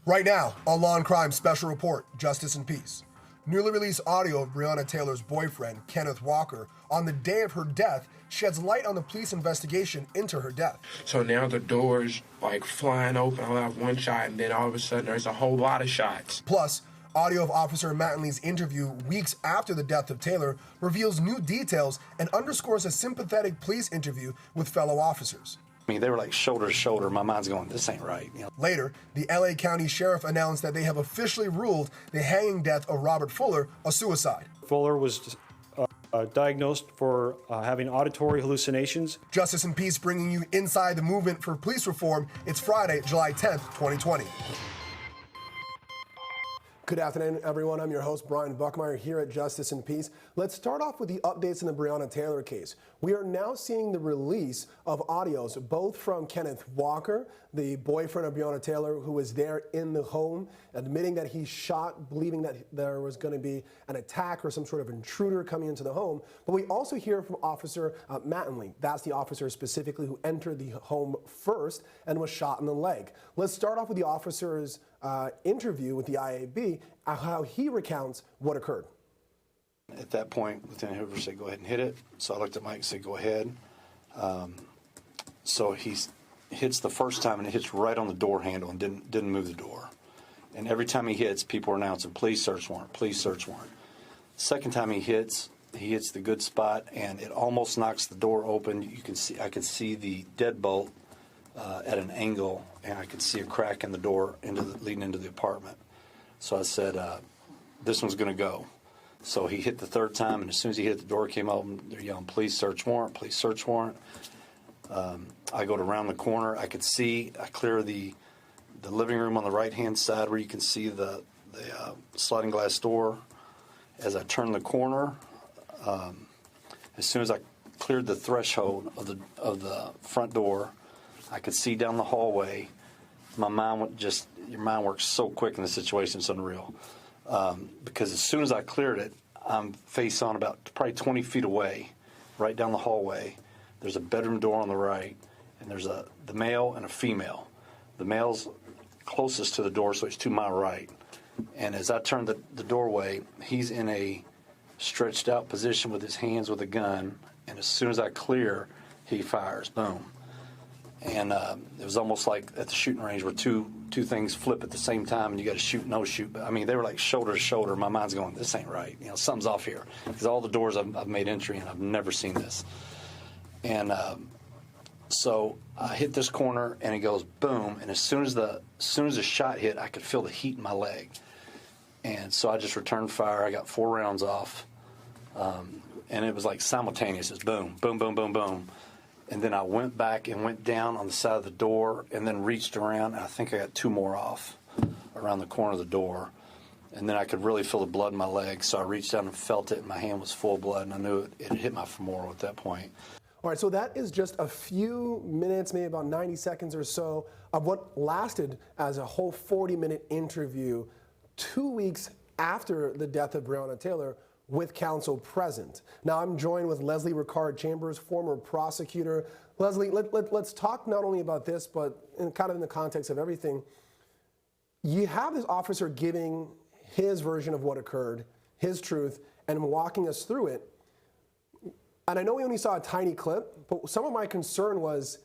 Right now, on Law&Crime Special Report, Justice and Peace. Newly released audio of Breonna Taylor's boyfriend, Kenneth Walker, on the day of her death sheds light on the police investigation into her death. So now the door's like flying open. I'll have one shot, and then all of a sudden there's a whole lot of shots. Plus, audio of Officer Mattingly's interview weeks after the death of Taylor reveals new details and underscores a sympathetic police interview with fellow officers. I mean, they were like shoulder to shoulder. My mind's going, this ain't right. You know? Later, the LA County Sheriff announced that they have officially ruled the hanging death of Robert Fuller a suicide. Fuller was diagnosed for having auditory hallucinations. Justice and Peace bringing you inside the movement for police reform. It's Friday, July 10th, 2020. Good afternoon, everyone. I'm your host, Brian Buckmire, here at Justice and Peace. Let's start off with the updates in the Breonna Taylor case. We are now seeing the release of audios, both from Kenneth Walker, the boyfriend of Breonna Taylor, who was there in the home, admitting that he shot, believing that there was going to be an attack or some sort of intruder coming into the home. But we also hear from Officer Mattingly. That's the officer specifically who entered the home first and was shot in the leg. Let's start off with the officer's interview with the IAB, how he recounts what occurred. At that point, Lieutenant Hoover said, go ahead and hit it. So I looked at Mike and said, go ahead. So he hits the first time, and it hits right on the door handle and didn't move the door. And every time he hits, people are announcing, please search warrant, please search warrant. Second time he hits the good spot, and it almost knocks the door open. I could see the deadbolt at an angle, and I could see a crack in the door leading into the apartment. So I said, this one's going to go. So he hit the third time, and as soon as he hit the door, came open, they're yelling, please search warrant, please search warrant. I go to around the corner. I clear the living room on the right-hand side where you can see the sliding glass door. As I turn the corner, as soon as I cleared the threshold of the front door, I could see down the hallway. My mind your mind works so quick in this situation, it's unreal. Because as soon as I cleared it, I'm face on about probably 20 feet away, right down the hallway. There's a bedroom door on the right, and there's the male and a female. The male's closest to the door, so it's to my right. And as I turn the doorway, he's in a stretched out position with his hands with a gun, and as soon as I clear, he fires, boom. And it was almost like at the shooting range where two things flip at the same time, and you got to shoot, no shoot. But I mean, they were like shoulder to shoulder. My mind's going, this ain't right. You know, something's off here. Because all the doors I've made entry in, I've never seen this. And so I hit this corner, and it goes boom. And as soon as the shot hit, I could feel the heat in my leg. And so I just returned fire. I got 4 rounds off, and it was like simultaneous. It's boom, boom, boom, boom, boom. And then I went back and went down on the side of the door and then reached around, and I think I got 2 more off around the corner of the door. And then I could really feel the blood in my leg, so I reached down and felt it, and my hand was full of blood, and I knew it hit my femoral at that point. All right, so that is just a few minutes, maybe about 90 seconds or so, of what lasted as a whole 40-minute interview 2 weeks after the death of Breonna Taylor, with counsel present. Now I'm joined with Leslie Ricard Chambers, former prosecutor. Leslie, let's talk not only about this, but kind of in the context of everything. You have this officer giving his version of what occurred, his truth, and walking us through it. And I know we only saw a tiny clip, but some of my concern was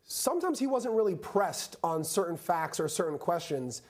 sometimes he wasn't really pressed on certain facts or certain questions,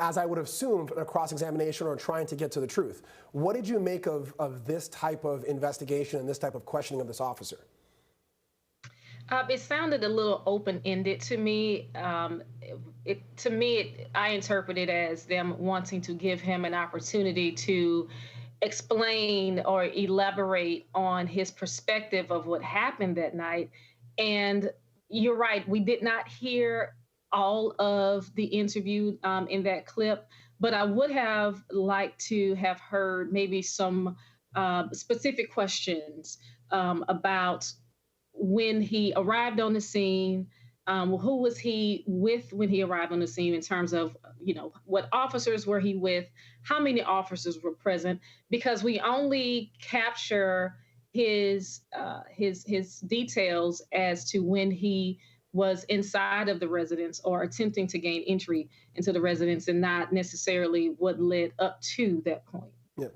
as I would assume in a cross-examination or trying to get to the truth. What did you make of this type of investigation and this type of questioning of this officer? It sounded a little open-ended to me. I interpret it as them wanting to give him an opportunity to explain or elaborate on his perspective of what happened that night. And you're right, we did not hear all of the interview in that clip, but I would have liked to have heard maybe some specific questions about when he arrived on the scene, who was he with when he arrived on the scene in terms of, what officers were he with, how many officers were present, because we only capture his details as to when he was inside of the residence or attempting to gain entry into the residence, and not necessarily what led up to that point. Yeah,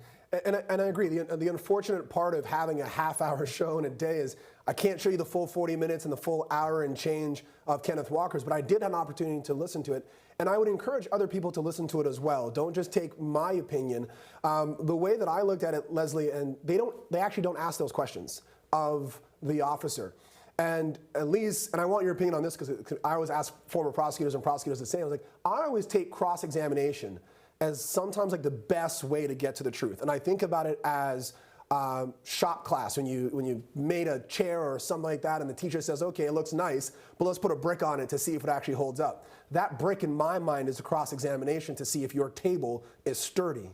and I agree. The unfortunate part of having a half-hour show in a day is I can't show you the full 40 minutes and the full hour and change of Kenneth Walker's, but I did have an opportunity to listen to it, and I would encourage other people to listen to it as well. Don't just take my opinion. The way that I looked at it, Leslie, and they actually don't ask those questions of the officer. And at least, and I want your opinion on this because I always ask former prosecutors and prosecutors the same. I was like, I always take cross-examination as sometimes like the best way to get to the truth. And I think about it as shop class, when you made a chair or something like that and the teacher says, okay, it looks nice, but let's put a brick on it to see if it actually holds up. That brick in my mind is a cross-examination to see if your table is sturdy.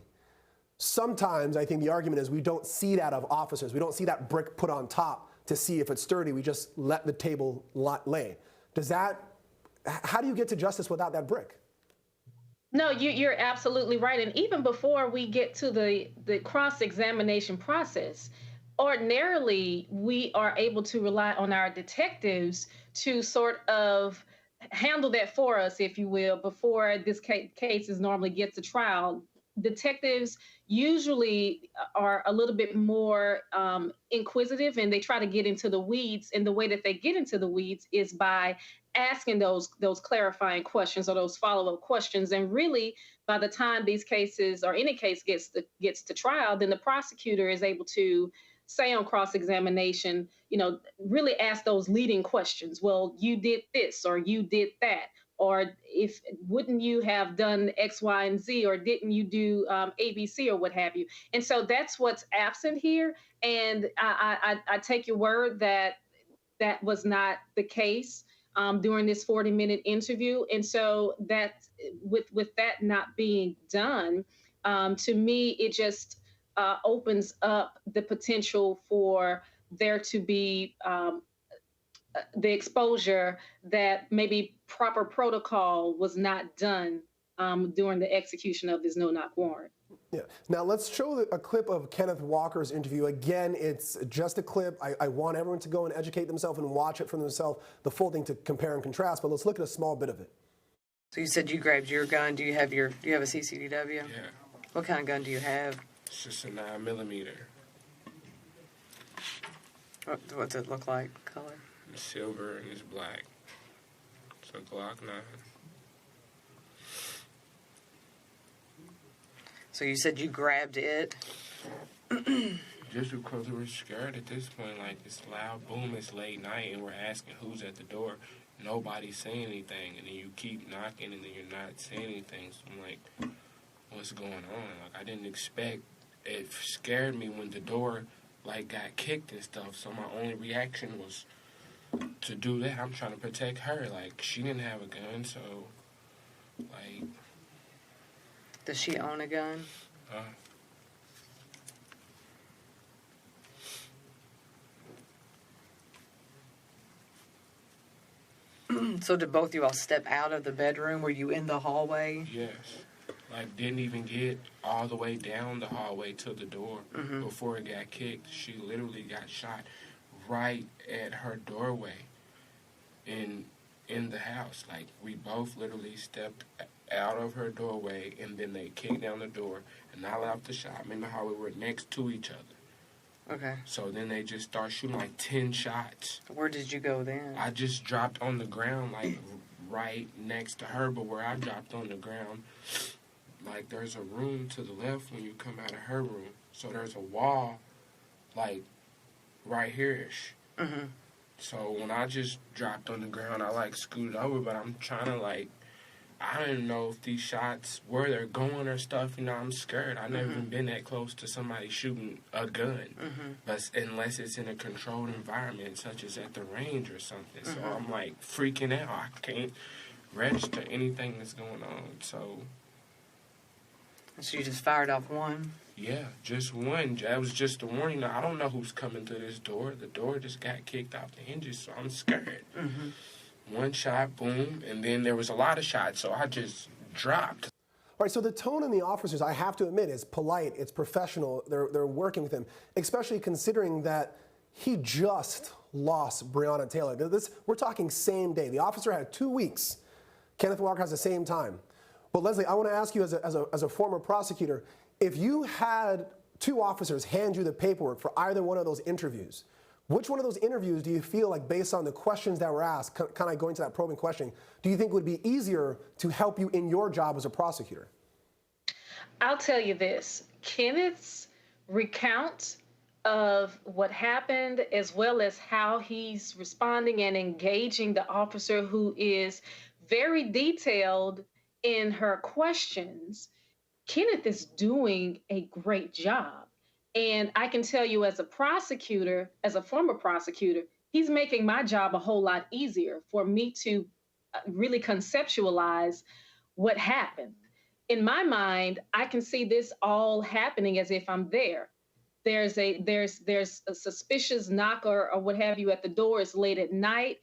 Sometimes I think the argument is we don't see that of officers. We don't see that brick put on top to see if it's sturdy. We just let the table lay. How do you get to justice without that brick? No, you're absolutely right. And even before we get to the cross-examination process, ordinarily we are able to rely on our detectives to sort of handle that for us, if you will, before this cases normally get to trial. Detectives usually are a little bit more inquisitive, and they try to get into the weeds. And the way that they get into the weeds is by asking those clarifying questions or those follow-up questions. And really, by the time these cases or any case gets to trial, then the prosecutor is able to say on cross-examination, really ask those leading questions. Well, you did this or you did that. Or wouldn't you have done X, Y, and Z, or didn't you do ABC or what have you? And so that's what's absent here. And I take your word that that was not the case during this 40-minute interview. And so that with that not being done, to me, it just opens up the potential for there to be the exposure that maybe proper protocol was not done during the execution of this no-knock warrant. Yeah. Now let's show a clip of Kenneth Walker's interview. Again, it's just a clip. I want everyone to go and educate themselves and watch it for themselves, the full thing to compare and contrast, but let's look at a small bit of it. So you said you grabbed your gun. Do you have a CCDW? Yeah. What kind of gun do you have? It's just a 9mm. What's it look like? Color? It's silver and it's black. It's a Glock 9. So you said you grabbed it. Just because we were scared at this point, like it's loud boom, it's late night, and we're asking who's at the door. Nobody's saying anything, and then you keep knocking, and then you're not saying anything. So I'm like, what's going on? Like I didn't expect. It scared me when the door like got kicked and stuff. So my only reaction was to do that. I'm trying to protect her. Like she didn't have a gun, so like. Does she own a gun? So did both of you all step out of the bedroom? Were you in the hallway? Yes. Like, didn't even get all the way down the hallway to the door before it got kicked. She literally got shot right at her doorway in the house. Like, we both literally stepped out of her doorway, and then they kicked down the door, and I left the shop. I mean, how we were next to each other. Okay. So then they just start shooting like 10 shots. Where did you go then? I just dropped on the ground, like right next to her, but where I dropped on the ground, like there's a room to the left when you come out of her room. So there's a wall, like right here-ish. Mm-hmm. So when I just dropped on the ground, I like scooted over, but I'm trying to like, I don't know if these shots, where they're going or stuff, you know, I'm scared. I've never even been that close to somebody shooting a gun, but unless it's in a controlled environment, such as at the range or something. So I'm like freaking out. I can't register anything that's going on. So you just fired off one? Yeah, just one. That was just a warning. I don't know who's coming through this door. The door just got kicked off the hinges, so I'm scared. One shot, boom, and then there was a lot of shots, so I just dropped. All right, so the tone in the officers, I have to admit, is polite, it's professional, they're working with him, especially considering that he just lost Breonna Taylor. We're talking same day. The officer had 2 weeks. Kenneth Walker has the same time. But Leslie, I want to ask you as a former prosecutor, if you had 2 officers hand you the paperwork for either one of those interviews, which one of those interviews do you feel like, based on the questions that were asked, kind of going to that probing questioning, do you think would be easier to help you in your job as a prosecutor? I'll tell you this, Kenneth's recount of what happened, as well as how he's responding and engaging the officer, who is very detailed in her questions, Kenneth is doing a great job. And I can tell you, as a prosecutor, as a former prosecutor, he's making my job a whole lot easier for me to really conceptualize what happened. In my mind, I can see this all happening as if I'm there. There's a suspicious knock or what have you at the door. It's late at night.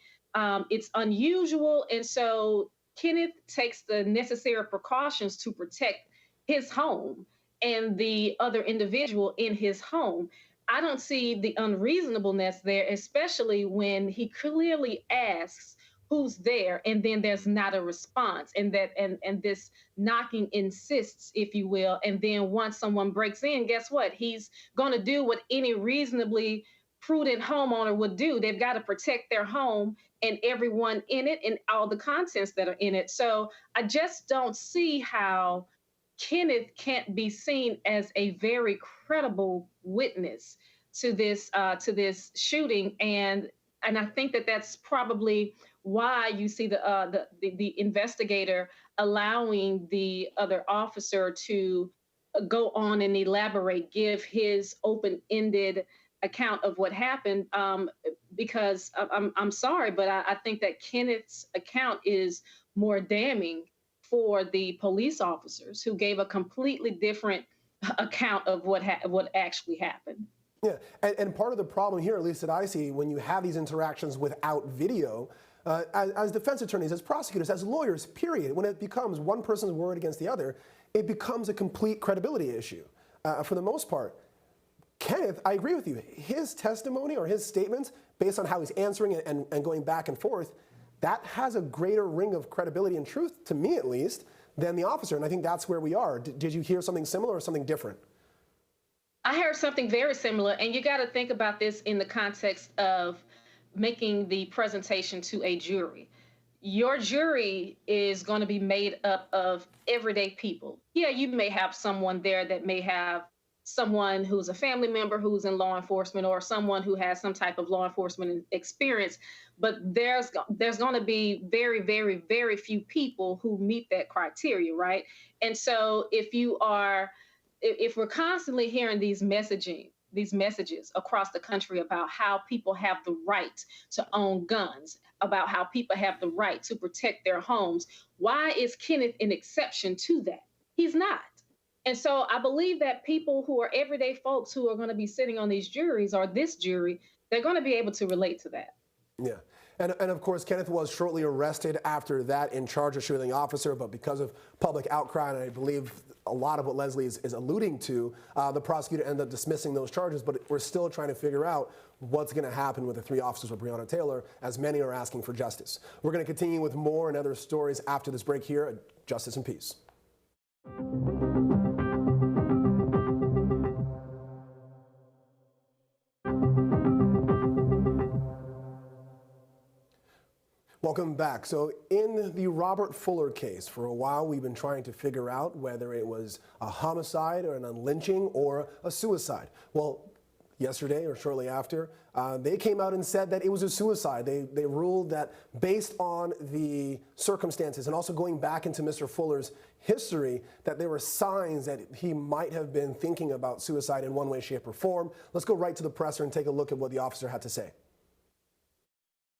It's unusual. And so Kenneth takes the necessary precautions to protect his home and the other individual in his home. I don't see the unreasonableness there, especially when he clearly asks who's there, and then there's not a response, and this knocking insists, if you will, and then once someone breaks in, guess what? He's going to do what any reasonably prudent homeowner would do. They've got to protect their home and everyone in it and all the contents that are in it. So I just don't see how Kenneth can't be seen as a very credible witness to this shooting, and I think that that's probably why you see the investigator allowing the other officer to go on and elaborate, give his open-ended account of what happened. Because I'm sorry, but I think that Kenneth's account is more damning for the police officers, who gave a completely different account of what actually happened. Yeah, and part of the problem here, at least that I see, when you have these interactions without video, as defense attorneys, as prosecutors, as lawyers, period, when it becomes one person's word against the other, it becomes a complete credibility issue for the most part. Kenneth, I agree with you. His testimony or his statements, based on how he's answering and going back and forth, that has a greater ring of credibility and truth, to me at least, than the officer. And I think that's where we are. Did you hear something similar or something different? I heard something very similar, and you got to think about this in the context of making the presentation to a jury. Your jury is going to be made up of everyday people. Yeah, you may have someone there that may have someone who's a family member who's in law enforcement, or someone who has some type of law enforcement experience, but there's going to be very, very, very few people who meet that criteria, right? And so if we're constantly hearing these messages across the country about how people have the right to own guns, about how people have the right to protect their homes, why is Kenneth an exception to that? He's not. And so I believe that people who are everyday folks who are going to be sitting on these juries, or this jury, they're going to be able to relate to that. Yeah. And of course, Kenneth was shortly arrested after that, in charge of shooting the officer, but because of public outcry, and I believe a lot of what Leslie is alluding to, the prosecutor ended up dismissing those charges, but we're still trying to figure out what's going to happen with the 3 officers with Breonna Taylor, as many are asking for justice. We're going to continue with more and other stories after this break here at Justice and Peace. Welcome back. So in the Robert Fuller case, for a while we've been trying to figure out whether it was a homicide or an unlynching or a suicide. Well, yesterday or shortly after, they came out and said that it was a suicide. They ruled that based on the circumstances and also going back into Mr. Fuller's history, that there were signs that he might have been thinking about suicide in one way, shape, or form. Let's go right to the presser and take a look at what the officer had to say.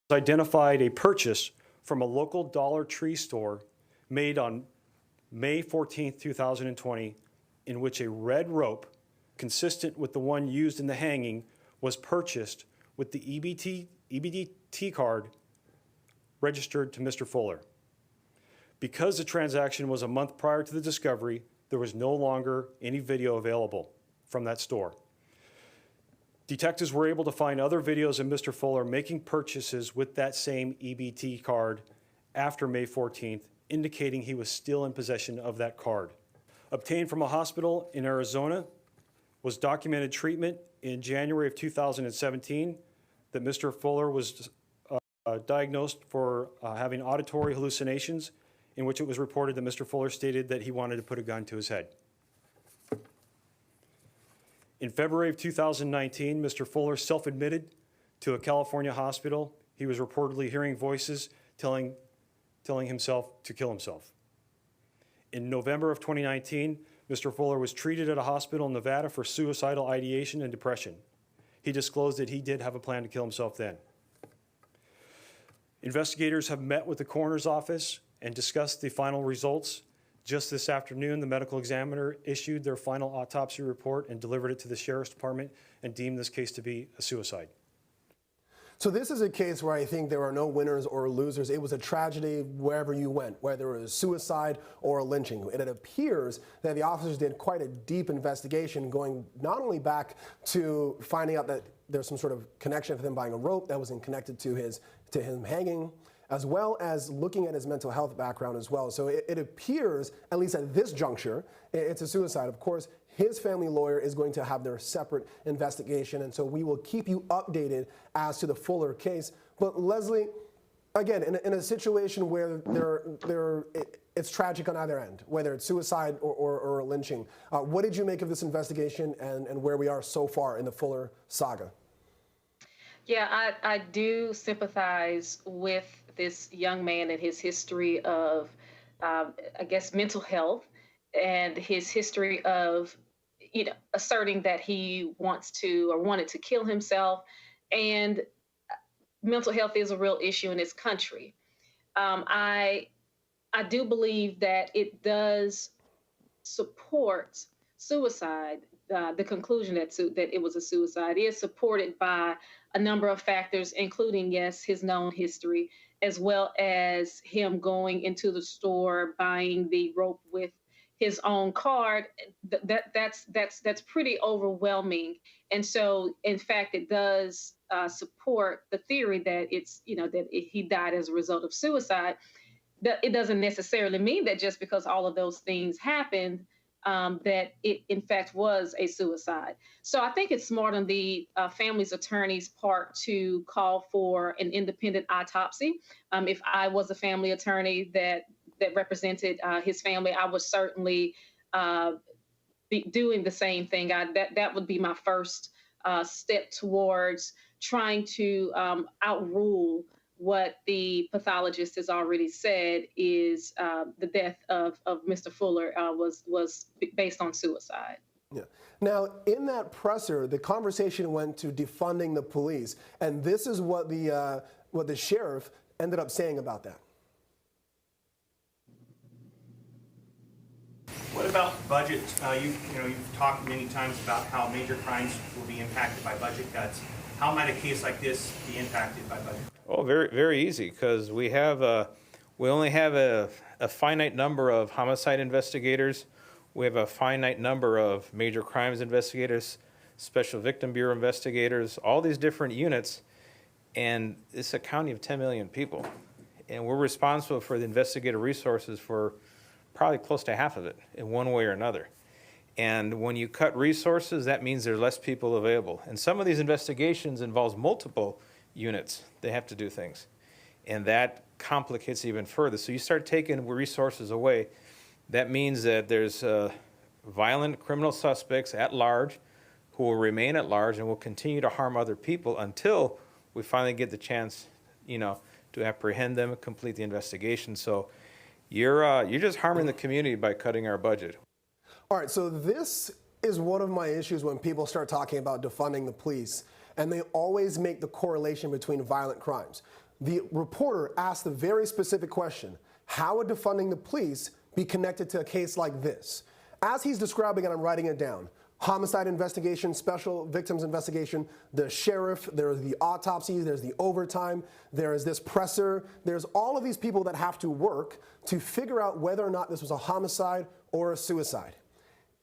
Identified a purchase from a local Dollar Tree store made on May 14, 2020, in which a red rope consistent with the one used in the hanging was purchased with the EBT card registered to Mr. Fuller. Because the transaction was a month prior to the discovery, there was no longer any video available from that store. Detectives were able to find other videos of Mr. Fuller making purchases with that same EBT card after May 14th, indicating he was still in possession of that card. Obtained from a hospital in Arizona was documented treatment in January of 2017 that Mr. Fuller was diagnosed for having auditory hallucinations, in which it was reported that Mr. Fuller stated that he wanted to put a gun to his head. In February of 2019, Mr. Fuller self-admitted to a California hospital. He was reportedly hearing voices telling himself to kill himself. In November of 2019, Mr. Fuller was treated at a hospital in Nevada for suicidal ideation and depression. He disclosed that he did have a plan to kill himself then. Investigators have met with the coroner's office and discussed the final results. Just this afternoon, the medical examiner issued their final autopsy report and delivered it to the Sheriff's Department and deemed this case to be a suicide. So this is a case where I think there are no winners or losers. It was a tragedy wherever you went, whether it was suicide or a lynching. And it appears that the officers did quite a deep investigation, going not only back to finding out that there's some sort of connection with him buying a rope that wasn't connected to him hanging, as well as looking at his mental health background as well. So it appears, at least at this juncture, it's a suicide. Of course, his family lawyer is going to have their separate investigation, and so we will keep you updated as to the Fuller case. But Leslie, again, in a situation where it's tragic on either end, whether it's suicide or a lynching, what did you make of this investigation and where we are so far in the Fuller saga? Yeah, I do sympathize with this young man and his history of, I guess, mental health, and his history of, asserting that he wants to or wanted to kill himself. And mental health is a real issue in this country. I do believe that it does support suicide. The conclusion that it was a suicide is supported by a number of factors, including, yes, his known history, as well as him going into the store, buying the rope with his own card. That's pretty overwhelming. And so, in fact, it does support the theory that he died as a result of suicide. It doesn't necessarily mean that just because all of those things happened, that it in fact was a suicide. So I think it's smart on the family's attorney's part to call for an independent autopsy. If I was a family attorney that represented his family, I would certainly be doing the same thing. That would be my first step towards trying to outrule what the pathologist has already said is the death of Mr. Fuller was based on suicide. Yeah. Now, in that presser, the conversation went to defunding the police, and this is what the sheriff ended up saying about that. What about budget? You've talked many times about how major crimes will be impacted by budget cuts. How might a case like this be impacted by budget? Oh, very, very easy, because we only have a finite number of homicide investigators. We have a finite number of major crimes investigators, Special Victim Bureau investigators, all these different units, and it's a county of 10 million people. And we're responsible for the investigative resources for probably close to half of it in one way or another. And when you cut resources, that means there's less people available. And some of these investigations involves multiple units. They have to do things. And that complicates even further. So you start taking resources away. That means that there's violent criminal suspects at large who will remain at large and will continue to harm other people until we finally get the chance, to apprehend them and complete the investigation. So you're just harming the community by cutting our budget. All right, so this is one of my issues when people start talking about defunding the police, and they always make the correlation between violent crimes. The reporter asked the very specific question, how would defunding the police be connected to a case like this? As he's describing it, I'm writing it down. Homicide investigation, special victims investigation, the sheriff, there's the autopsy, there's the overtime, there is this presser, there's all of these people that have to work to figure out whether or not this was a homicide or a suicide.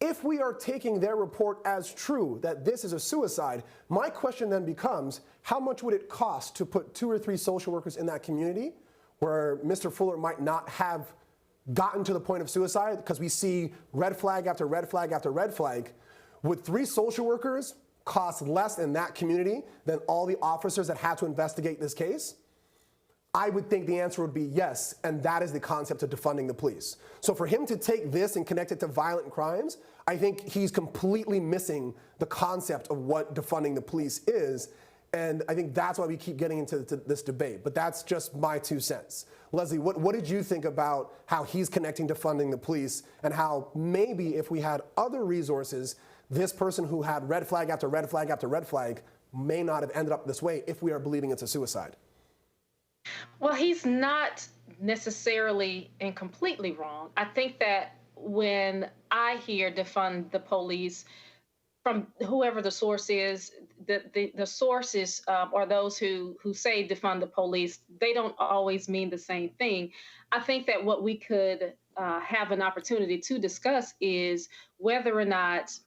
If we are taking their report as true that this is a suicide, my question then becomes, how much would it cost to put 2 or 3 social workers in that community where Mr. Fuller might not have gotten to the point of suicide, because we see red flag after red flag after red flag? Would 3 social workers cost less in that community than all the officers that had to investigate this case? I would think the answer would be yes, and that is the concept of defunding the police. So for him to take this and connect it to violent crimes, I think he's completely missing the concept of what defunding the police is, and I think that's why we keep getting into this debate. But that's just my 2 cents. Leslie, what did you think about how he's connecting defunding the police, and how maybe if we had other resources, this person who had red flag after red flag after red flag may not have ended up this way if we are believing it's a suicide? Well, he's not necessarily and completely wrong. I think that when I hear defund the police, from whoever the source is, the sources or those who say defund the police, they don't always mean the same thing. I think that what we could have an opportunity to discuss is whether or not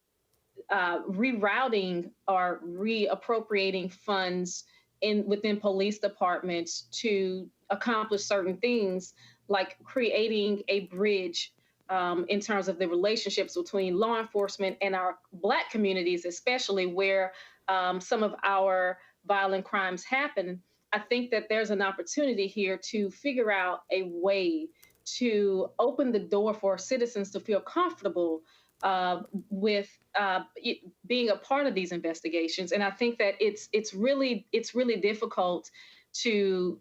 rerouting or reappropriating funds within police departments to accomplish certain things, like creating a bridge in terms of the relationships between law enforcement and our Black communities, especially where some of our violent crimes happen. I think that there's an opportunity here to figure out a way to open the door for citizens to feel comfortable with being a part of these investigations. And I think that it's really difficult to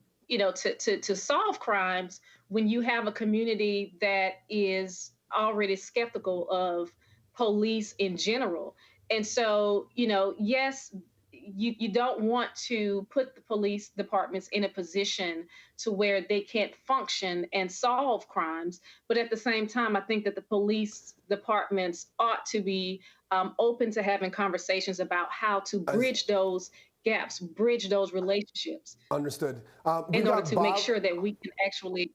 solve crimes when you have a community that is already skeptical of police in general. And so, yes, you don't want to put the police departments in a position to where they can't function and solve crimes. But at the same time, I think that the police departments ought to be open to having conversations about how to bridge those gaps, bridge those relationships. Understood. In order to make sure that we can actually.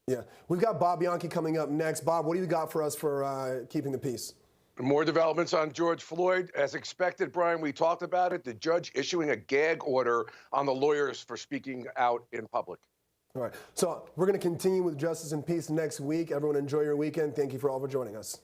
Yeah, we've got Bob Bianchi coming up next. Bob, what do you got for us for keeping the peace? More developments on George Floyd. As expected, Brian, we talked about it. The judge issuing a gag order on the lawyers for speaking out in public. All right. So we're going to continue with Justice and Peace next week. Everyone enjoy your weekend. Thank you for all for joining us.